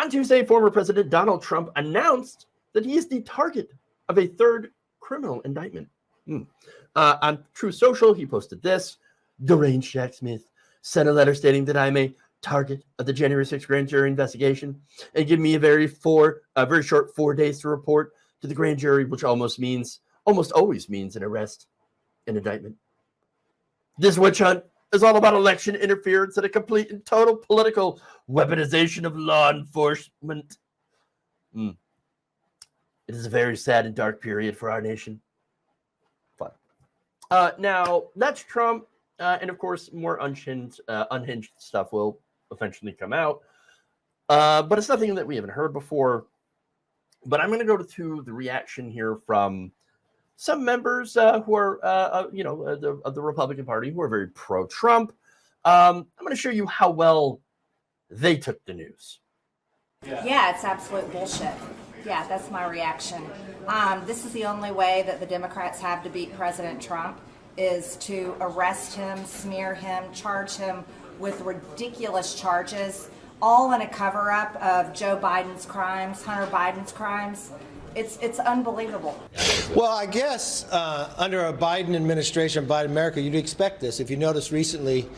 On Tuesday, former President Donald Trump announced that he is the target of a third criminal indictment. On True Social, he posted this: deranged Jack Smith sent a letter stating that I'm a target of the January 6th grand jury investigation and give me a very short 4 days to report to the grand jury, which almost always means an arrest, an indictment. This witch hunt is all about election interference and a complete and total political weaponization of law enforcement. It is a very sad and dark period for our nation. Fun. Now, that's Trump. And of course, more unhinged stuff will eventually come out. But it's nothing that we haven't heard before. But I'm going to go to the reaction here from some members who are, of the Republican Party who are very pro-Trump. I'm going to show you how well they took the news. Yeah, it's absolute bullshit. Yeah, that's my reaction. This is the only way that the Democrats have to beat President Trump, is to arrest him, smear him, charge him with ridiculous charges, all in a cover-up of Joe Biden's crimes, Hunter Biden's crimes. It's unbelievable. Well, I guess under a Biden administration, Biden America, you'd expect this. If you notice recently,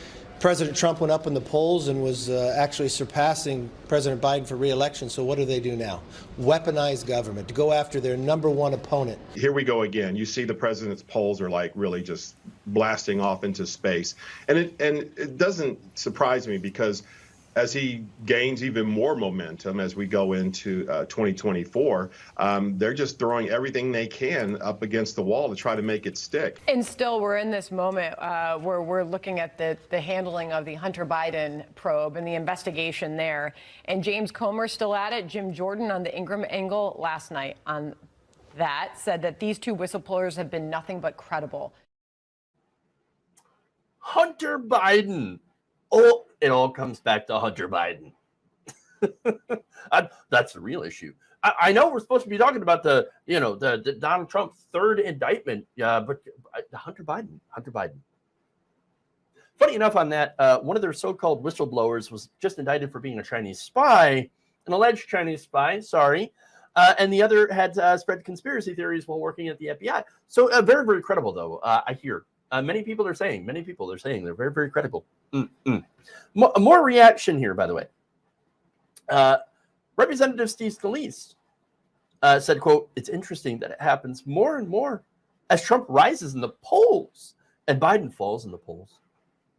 President Trump went up in the polls and was actually surpassing President Biden for re-election. So what do they do now? Weaponize government to go after their number one opponent. Here we go again. You see the president's polls are like really just blasting off into space. And it doesn't surprise me, because as he gains even more momentum as we go into 2024, they're just throwing everything they can up against the wall to try to make it stick. And still, we're in this moment where we're looking at the handling of the Hunter Biden probe and the investigation there. And James Comer's still at it. Jim Jordan on the Ingram angle last night on that said that these two whistleblowers have been nothing but credible. Hunter Biden. Oh, it all comes back to Hunter Biden. That's the real issue. I know we're supposed to be talking about the Donald Trump third indictment, but Hunter Biden. Funny enough on that, one of their so-called whistleblowers was just indicted for being a Chinese spy, an alleged Chinese spy, and the other had spread conspiracy theories while working at the FBI. So very, very credible, though, I hear. Many people are saying they're very, very credible. More reaction here, by the way. Representative Seethes said, quote, "It's interesting that it happens more and more as Trump rises in the polls and Biden falls in the polls.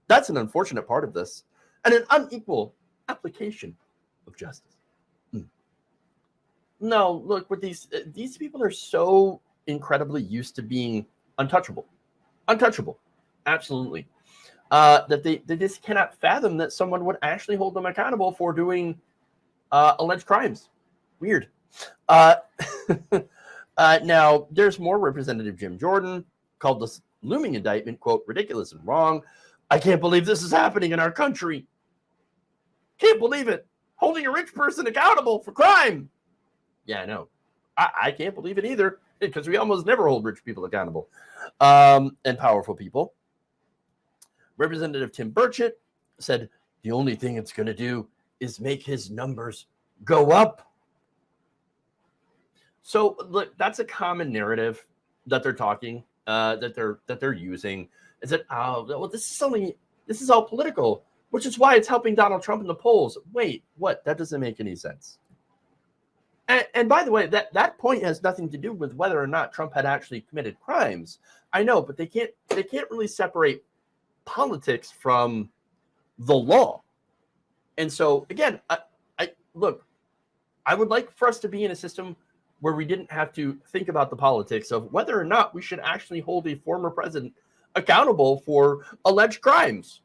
That's an unfortunate part of this and an unequal application of justice." No, look, with these people are so incredibly used to being untouchable, absolutely, that they just cannot fathom that someone would actually hold them accountable for doing alleged crimes. Weird. Now, there's more. Representative Jim Jordan called this looming indictment, quote, "ridiculous and wrong. I can't believe this is happening in our country. Can't believe it. Holding a rich person accountable for crime." Yeah, I know. I can't believe it either, because we almost never hold rich people accountable, and powerful people. Representative Tim Burchett said the only thing it's going to do is make his numbers go up. So look, that's a common narrative that they're talking, that they're using. Is that well, this is all political, which is why it's helping Donald Trump in the polls. Wait, what? That doesn't make any sense. And by the way, that point has nothing to do with whether or not Trump had actually committed crimes. I know, but they can't really separate politics from the law. And so again, I would like for us to be in a system where we didn't have to think about the politics of whether or not we should actually hold a former president accountable for alleged crimes.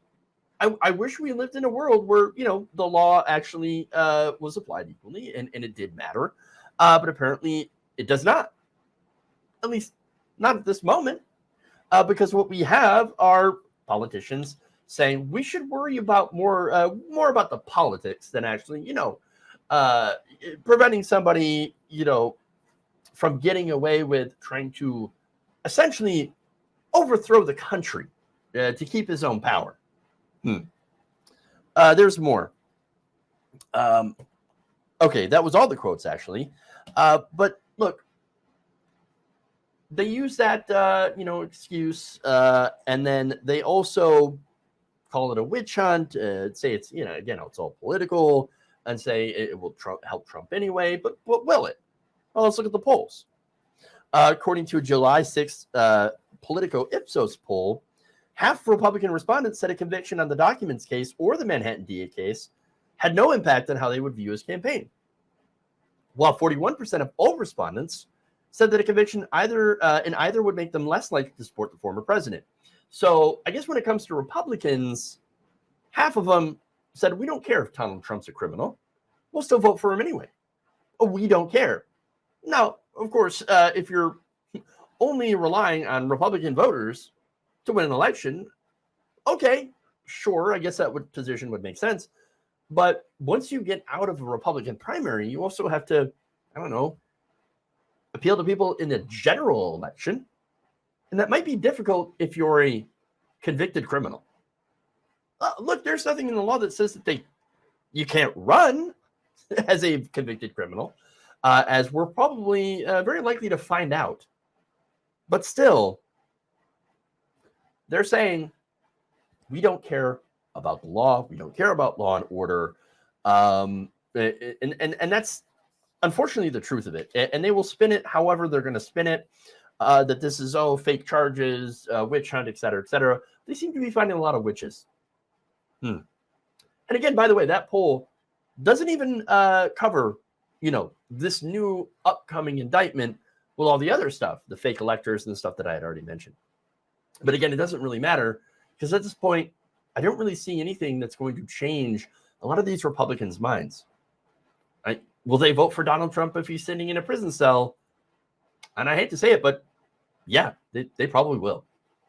I wish we lived in a world where, the law actually was applied equally and it did matter. But apparently it does not, at least not at this moment, because what we have are politicians saying we should worry about more about the politics than actually, preventing somebody, from getting away with trying to essentially overthrow the country to keep his own power. There's more. Okay, that was all the quotes, actually. But look, they use that, excuse, and then they also call it a witch hunt, say it's, again, it's all political, and say it will help Trump anyway, but will it? Well, let's look at the polls. According to a July 6th Politico Ipsos poll, half of Republican respondents said a conviction on the documents case or the Manhattan DA case had no impact on how they would view his campaign, while 41% of all respondents said that a conviction in either would make them less likely to support the former president. So I guess when it comes to Republicans, half of them said, we don't care if Donald Trump's a criminal. We'll still vote for him anyway. Oh, we don't care. Now, of course, if you're only relying on Republican voters to win an election, okay, sure, I guess that position would make sense. But once you get out of a Republican primary, you also have to, appeal to people in a general election. And that might be difficult if you're a convicted criminal. Look, there's nothing in the law that says that you can't run as a convicted criminal, as we're probably very likely to find out. But still, they're saying, we don't care about the law. We don't care about law and order. And that's unfortunately the truth of it. And they will spin it however they're going to spin it, that this is, fake charges, witch hunt, et cetera, et cetera. They seem to be finding a lot of witches. And again, by the way, that poll doesn't even cover, this new upcoming indictment with all the other stuff, the fake electors and the stuff that I had already mentioned. But again, it doesn't really matter because at this point, I don't really see anything that's going to change a lot of these Republicans' minds. Right? Will they vote for Donald Trump if he's sitting in a prison cell? And I hate to say it, but yeah, they probably will.